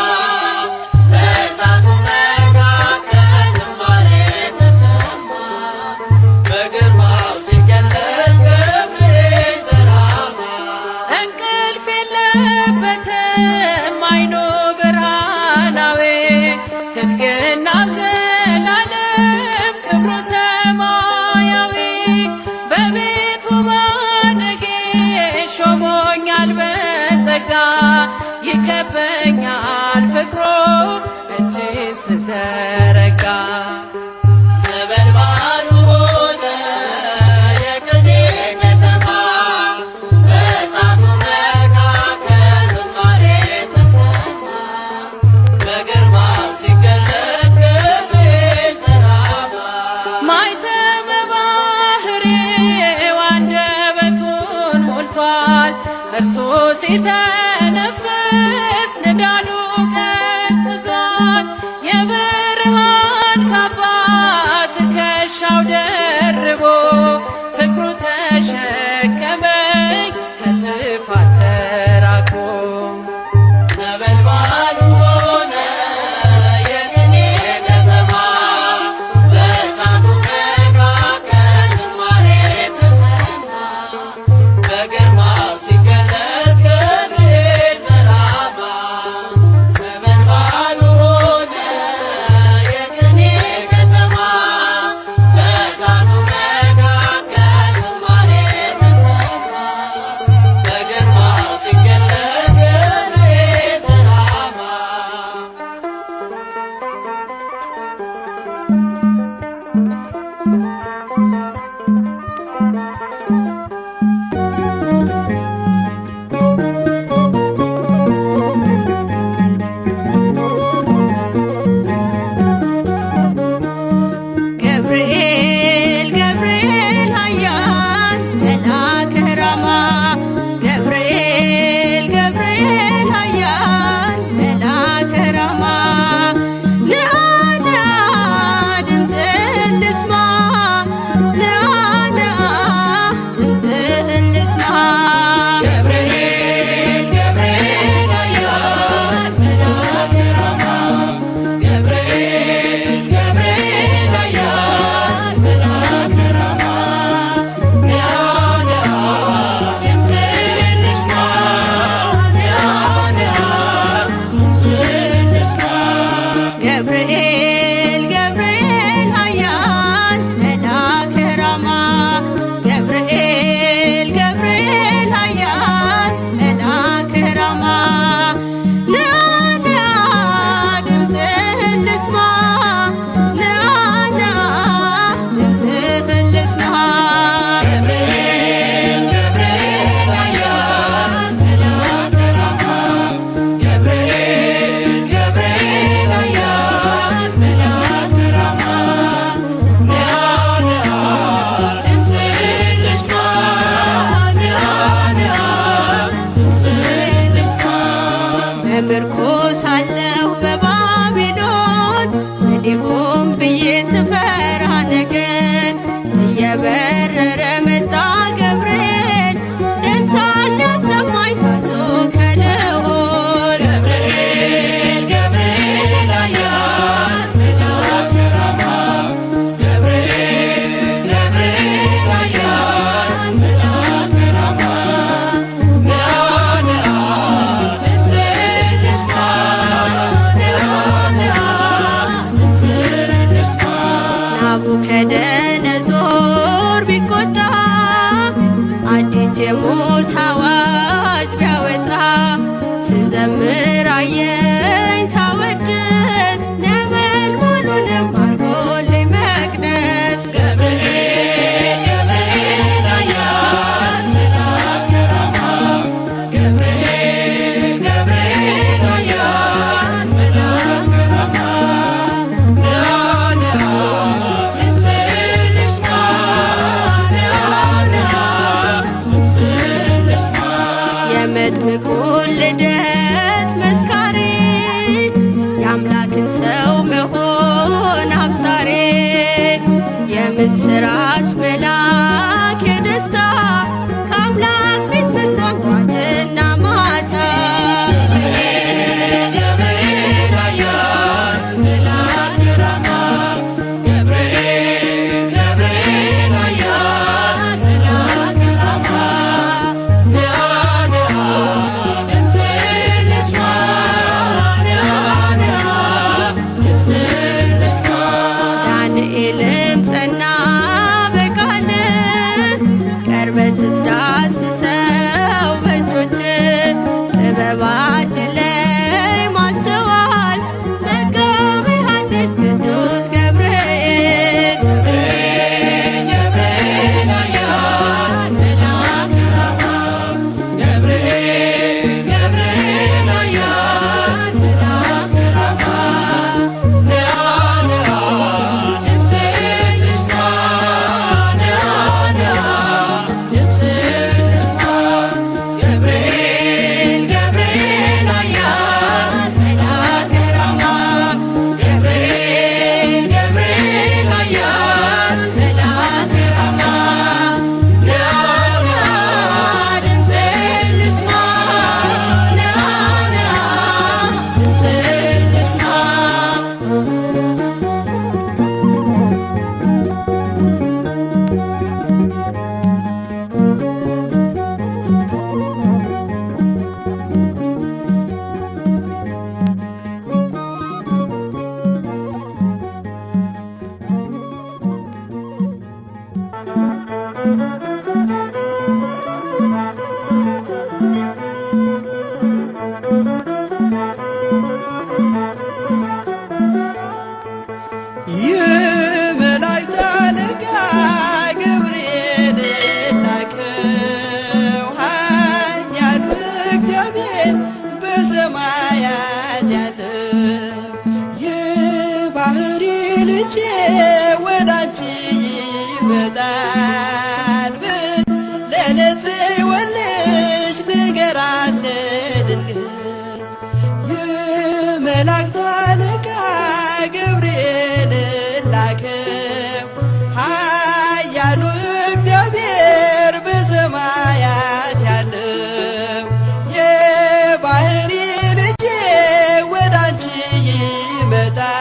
በእሳቱ መካከል ዝማሬ ተሰማ በግርማው ሲገለጥ ገብርኤል ዘራማ እንቅልፍ የለበትም አይኑ ብርሃናዊ ትድግና ዘላለም ክብሩ ሰማያዊ በቤቱ ባደጌ ሾሞኛል በጸጋ ይከበኛል ፍቅሩ እጅ ስዘረጋ ነበልባሉ ሆነ የቅኔ ከተማ በእሳቱ መካከል ዝማሬ ተሰማ በግርማው ሲገለጥ ገብርኤል ዘራማ ማይተመ ባህሬው አንደበቱን ሞልቷል እርሱ ሲተነፍስ ንዳዱ ቀዝቅዟል የብርሃን ካባ ትከሻው ደርቦ ፍቅሩ ተሸከመኝ ከጥፋት ተራቅቦ ነበልባሉ ሆነ የቅኔ ከተማ በእሳቱ መካከል ዝማሬ ተሰማ በግርማው ሲገለጥ ገብርኤል ተራማ ነበልባሉ ሆነ የቅኔ ከተማ በእሳቱ መካከል ዝማሬ ተሰማ በግርማው ሲገለጥ ገብርኤል ተራማ ገብርኤል ገብርኤል ኃያል መልአከ ራማ ገብርኤል ገብርኤል ኃያል መልአከ ራማ ንአ ንአ ድምፅህን ልስማ ንአ ንአ ድምፅህን ልስማ ገብርኤል ገብርኤል ኃያል መልአከ ራማ ገብርኤል ገብርኤል ኃያል መልአከ ራማ ንአ ንአ ድምፅህን ልስማ ንአ ንአ ድምፅህን ልስማ ገብርኤል ገብርኤል ኃያል መልአከ ራማ ገብርኤል ገብርኤል ኃያል መልአከ ራማ ንአ ንአ ድምፅህን ልስማ ንአ ንአ ድምፅህን ልስማ ገብርኤል ገብርኤል ኃያል መልአከ ራማ ገብርኤል ገብርኤል ኃያል መልአከ ራማ ንአ ንአ ድምፅህን ልስማ ንአ ንአ ድምፅህን ልስማ በምርኮ ሳለሁ በባቢሎን እንዲሁም ብዬ ስፈራ ነገን እየበረረ መጣ ገብርኤል ደስታን ሊያሰማኝ ታዞ ከልዑል ገብርኤል ገብርኤል ኃያል መልአከ ራማ ገብርኤል ገብርኤል ኃያል መልአከ ራማ ንአ ንአ ድምፅህን ልስማ ንአ ንአ ድምፅህን ልስማ ናቡከደነዞር ቢቆጣ አዲስ የሞት አዋጅ ቢያወጣ ስዘምር አየኝ ሳወድስ ነበልባሉንም አርጎልኝ መቅደስ ገብርኤል ገብርኤል ኃያል መልአከ ራማ ገብርኤል ገብርኤል ኃያል መልአከ ራማ ንአ ንአ ድምፅህን ልስማ ንአ ንአ ድምፅህን ልስማ የመጥምቁን ልደት መስካሪ የአምላክን ሰው መሆን አብሳሪ የምስራች መልአክ የደስታ ከአምላክ ፊት መጥቷል ጧትና ማታ ገብርኤል ገብርኤል ኃያል መልአከ ራማ ገብርኤል ገብርኤል ኃያል መልአከ ራማ ንአ ንአ ድምፅህን ልስማ ንአ ንአ ድምፅህን ልስማ ዳንኤልም ጸና በቃ ልጄ ወዳንቺ ይመጣል ለጽዮን ልጅ ንገራት ለድንግል የመላእክት አለቃ ገብርኤል ላከው ኃያሉ እግዚአብሔር በሰማያት ያለው የባህሪ ልጄ ወዳንቺ ይመጣል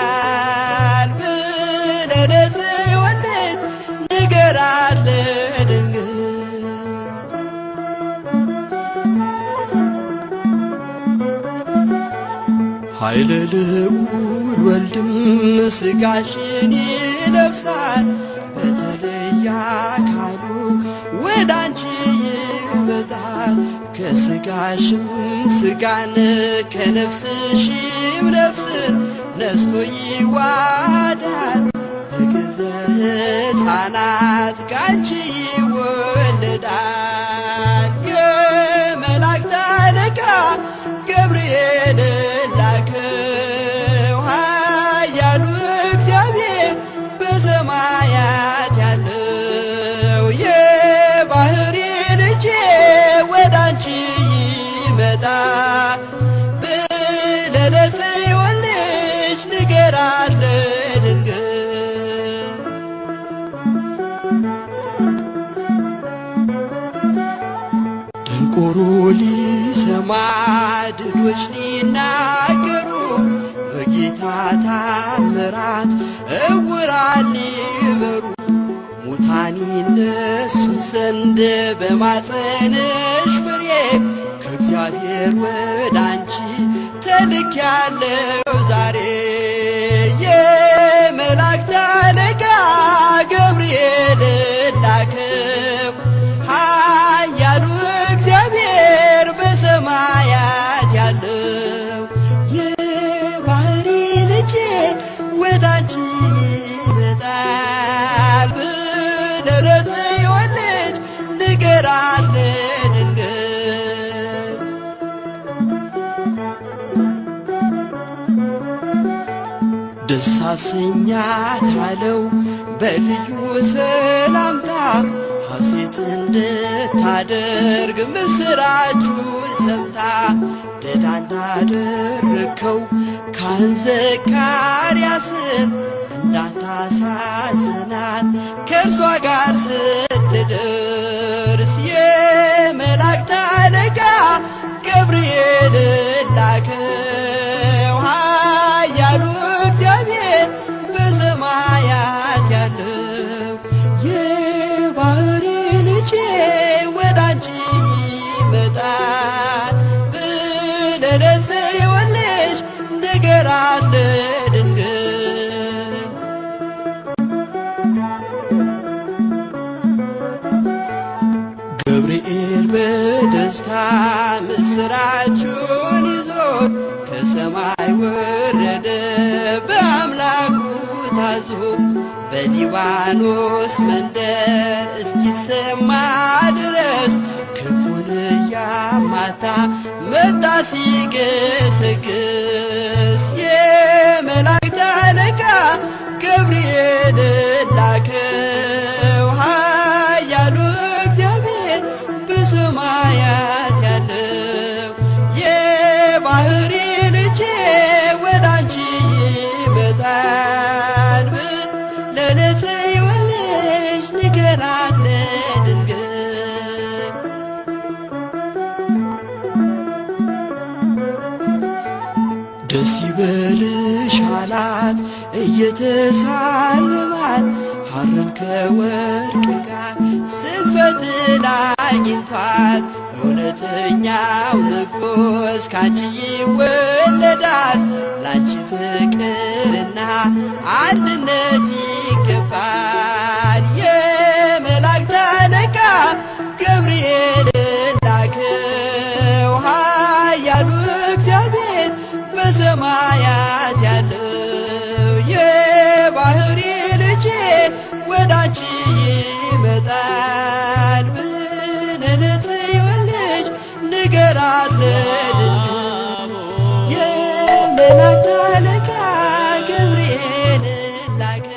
ብለህ ለጽዮን ልጅ ንገራት ለድንግል ኃይለ ልዑል ወልድም ሥጋሽን ይለብሳል በተለየ አካሉ ወዳንቺ ይመጣል ከሥጋሽም ሥጋን ከነፍስሽም ነፍስን ነስቶ ይዋሃዳል በግዘ ሕፃናት ካንቺ ይወለዳል የመላእክት አለቃ ገብርኤል ላከው ኃያሉ እግዚአብሔር በሰማያት ያለው የባህሪ ልጄ ወዳንቺ ይመጣል ብለህ ለጽዮን ልጅ ንገራት ለድንግል ደንቆሮ ሊሰማ ድዶች ሊናገሩ በጌታ ታምራት ዕውራን ሊበሩ ሙታን ይነሱ ዘንድ በማፀንሽ ፍሬ ከእግዚአብሔር ወዳንቺ ተልኬያለሁ ዛሬ የመላእክት አለቃ ገብርኤል ላከው ኃያሉ እግዚአብሔር በሰማያት ያለው የባህሪ ልጄ ወዳንቺ ይመጣል ብለህ ለጽዮን ልጅ ንገራት ለድንግል ደስ አሰኛት አለው በልዩ ሰላምታ ሐሴት እንድታደርግ ምስራቹን ሰምታ ድዳ እንዳደረግከው ካህን ዘካርያስን እንዳታሳዝናት ከእርሷ ጋር ስትደርስ የመላእክት አለቃ ገብርኤል ላከው ኃያሉ እግዚአብሔር በሰማያት ያለው የባህሪ ልጄ ወዳንቺ ይመጣል ብለህ ለጽዮን ልጅ ንገራት ለድንግል ገብርኤል በደስታ ምስራቹን ይዞ ከሰማይ ወረደ በአምላኩ ታዞ በሊባኖስ መንደር እስኪሰማ ድረስ ክፉን እያማታ መጣ ሲገሰግስ የመላእክት አለቃ ገብርኤል ላከው ኃያሉ እግዚአብሔር በሰማያት ያለው የባህሪ ልጄ ወዳንቺ ይመጣል ብለህ ለጽዮን ልጅ ንገራት ለድንግል ደስ ይበልሽ አላት እየተሳለማት ሐርን ከወርቅ ጋር ስትፈትል አግኝቷት እውነተኛው ንጉሥ ካንቺ ይወለዳል ላንቺ ፍቅርና አንድነት ይገባል የመላእክት አለቃ ገብርኤል ላከው ኃያሉ እግዚአብሔር በሰማያት ያለው የባህሪ ልጄ ወዳንቺ ይመጣል ብለህ ለጽዮን ልጅ ንገራት